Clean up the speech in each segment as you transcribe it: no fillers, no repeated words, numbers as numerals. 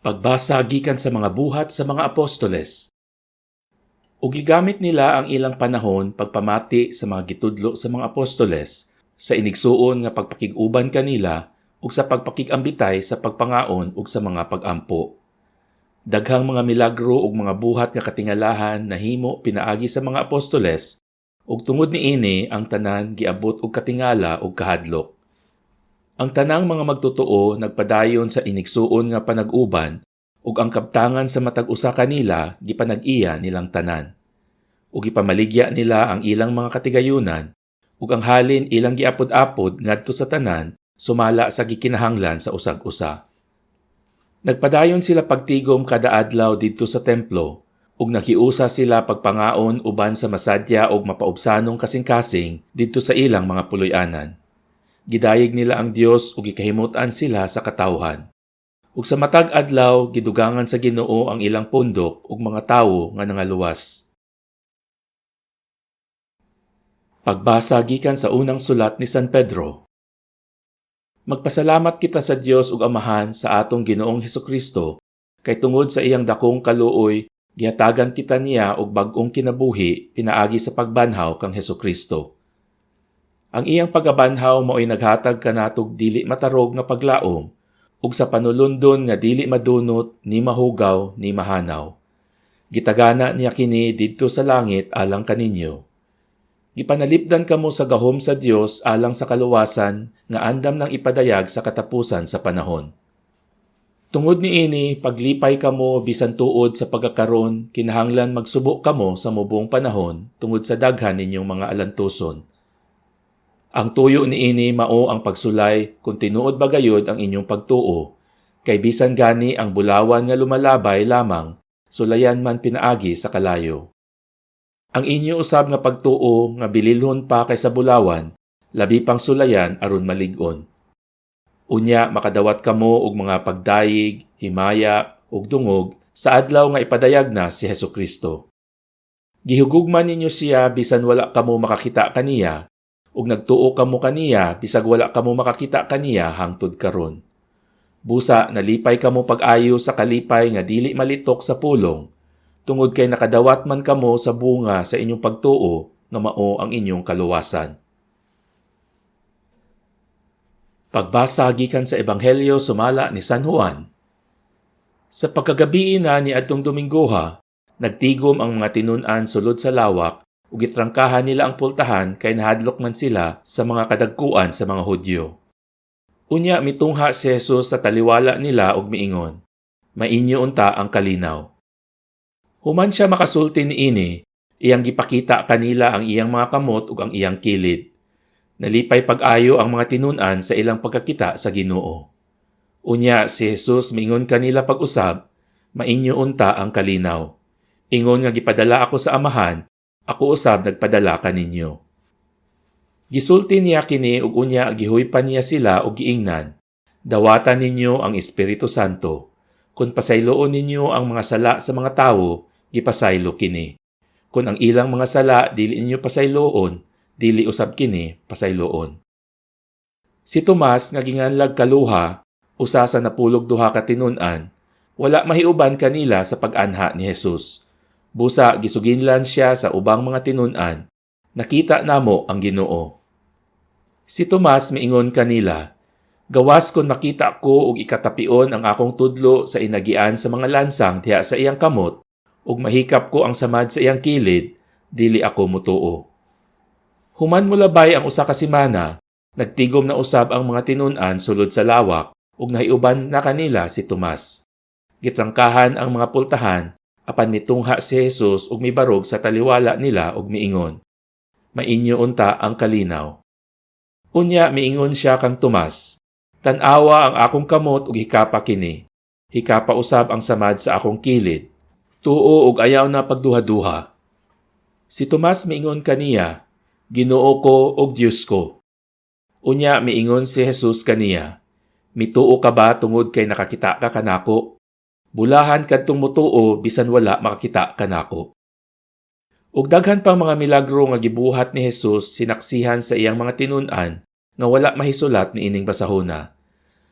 Pagbasa gikan sa mga buhat sa mga apostoles. Ug gigamit nila ang ilang panahon pagpamati sa mga gitudlo sa mga apostoles, sa inigsuon nga pagpakig-uban kanila ug sa pagpakig-ambitay sa pagpangaon ug sa mga pag-ampo. Daghang mga milagro ug mga buhat nga katingalahan nahimo pinaagi sa mga apostoles, ug tungod niini ang tanan giabot og katingala ug kahadlok. Ang tanang mga magtotoo nagpadayon sa inigsuon nga panag-uban ug ang kabtangan sa matag usa kanila gipanag-iya nilang tanan. Ug ipamaligya nila ang ilang mga katigayunan ug ang halin ilang giapod-apod ngadto sa tanan sumala sa gikinahanglan sa usag-usa. Nagpadayon sila pagtigom kada adlaw didto sa templo ug nakiusa sila pagpangaon uban sa masadya ug mapaubsanong kasing-kasing didto sa ilang mga puloy-anan. Gidayeg nila ang Dios ug gikahimut-an sila sa katawhan. Ug sa matag adlaw gidugangan sa Ginoo ang ilang pundok ug mga tawo nga nangaluwas. Pagbasa gikan sa unang sulat ni San Pedro. Magpasalamat kita sa Dios ug Amahan sa atong Ginoong Hesukristo, kay tungod sa iyang dakong kaluoy gihatagan kita niya og bag-ong kinabuhi pinaagi sa pagbanhaw kang Hesukristo. Ang iyang pagabanhaw mao'y naghatag kanatog dili matarog nga paglaom ug sa panulundon nga dili madunot ni mahugaw ni mahanaw. Gitagana niya kini didto sa langit alang kaninyo. Gipanalipdan kamo sa gahom sa Dios alang sa kaluwasan nga andam nang ipadayag sa katapusan sa panahon. Tungod niini paglipay kamo bisan tuod sa pagkakaron kinahanglan magsubo kamo sa mubong panahon tungod sa daghan ninyong mga alantuson. Ang tuyo niini mao ang pagsulay kung tinuod ba gayud ang inyong pagtuo, kay bisan gani ang bulawan nga lumalabay lamang, sulayan man pinaagi sa kalayo. Ang inyo usab nga pagtuo nga bililhon pa kaysa bulawan, labi pang sulayan aron malig-on. Unya makadawat kamo og mga pagdayig, himaya ug dungog sa adlaw nga ipadayag na si Hesukristo. Gihugugman ninyo siya bisan wala kamo makakita kaniya, ug nagtuo kamo kaniya bisag wala kamo makakita kaniya hangtod karon. Busa nalipay kamo pag-ayo sa kalipay nga dili malitok sa pulong, tungod kay nakadawat man kamo sa bunga sa inyong pagtuo nga mao ang inyong kaluwasan. Pagbasa gikan sa Ebanghelyo sumala ni San Juan. Sa pagkagabi na ni adtong Dominggoha, nagtigom ang mga tinun-an sulod sa lawak ug gitrangkahan nila ang pultahan kay nahadlok man sila sa mga kadagkuan sa mga Hudyo. Unya mitungha si Jesus sa taliwala nila ug miingon, "Mainyo unta ang kalinaw." Human siya makasulti niini, iyang gipakita kanila ang iyang mga kamot ug ang iyang kilid. Nalipay pag-ayo ang mga tinun-an sa ilang pagkakita sa Ginoo. Unya si Jesus miingon kanila pag-usab, "Mainyo unta ang kalinaw. Ingon nga gipadala ako sa Amahan, ako usab nagpadala kaninyo." Gisulti niya kini ug unya gihuypan niya sila og giingnan, "Dawatan ninyo ang Espiritu Santo. Kung pasayloon ninyo ang mga sala sa mga tawo, gipasaylo kini. Kung ang ilang mga sala dili ninyo pasayloon, dili usab kini pasayloon." Si Tomas nga ginganlag kaluha, usa sa napulog duha ka tinun-an, wala mahiuban kanila sa pag-anha ni Jesus. Busa gisuginlan siya sa ubang mga tinun-an, "Nakita namo ang Ginoo." Si Tomas miingon kanila, "Gawas kon makita ko og ikatapion ang akong tudlo sa inagian sa mga lansang diha sa iyang kamot, ug mahikap ko ang samad sa iyang kilid, dili ako mutuo." Human mulabay ang usa ka semana, nagtigom na usab ang mga tinun-an sulod sa lawak ug nahiuban na kanila si Tomas. Gitrangkahan ang mga pultahan, apan mitungha si Jesus ug mibarog sa taliwala nila ug miingon, "Mainyo unta ang kalinaw." Unya miingon siya kang Tomas, "Tan-awa ang akong kamot ug hikapa kini. Hikapa usab ang samad sa akong kilid. Tuo ug ayaw na pagduha-duha." Si Tomas miingon kaniya, "Ginoo ko ug Dios ko." Unya miingon si Jesus kaniya, "Mituo ka ba tungod kay nakakita ka kanako? Bulahan kadtong mutuo bisan wala makakita kanako." Ug daghan pang mga milagro nga gibuhat ni Jesus sinaksihan sa iyang mga tinun-an nga wala mahisulat niining basahona.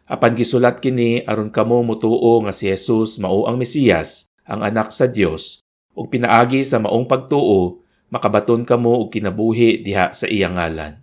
Apan gisulat kini aron kamo mutuo nga si Jesus mao ang Mesiyas, ang anak sa Dios, ug pinaagi sa maong pagtuo makabaton kamo og kinabuhi diha sa iyang ngalan.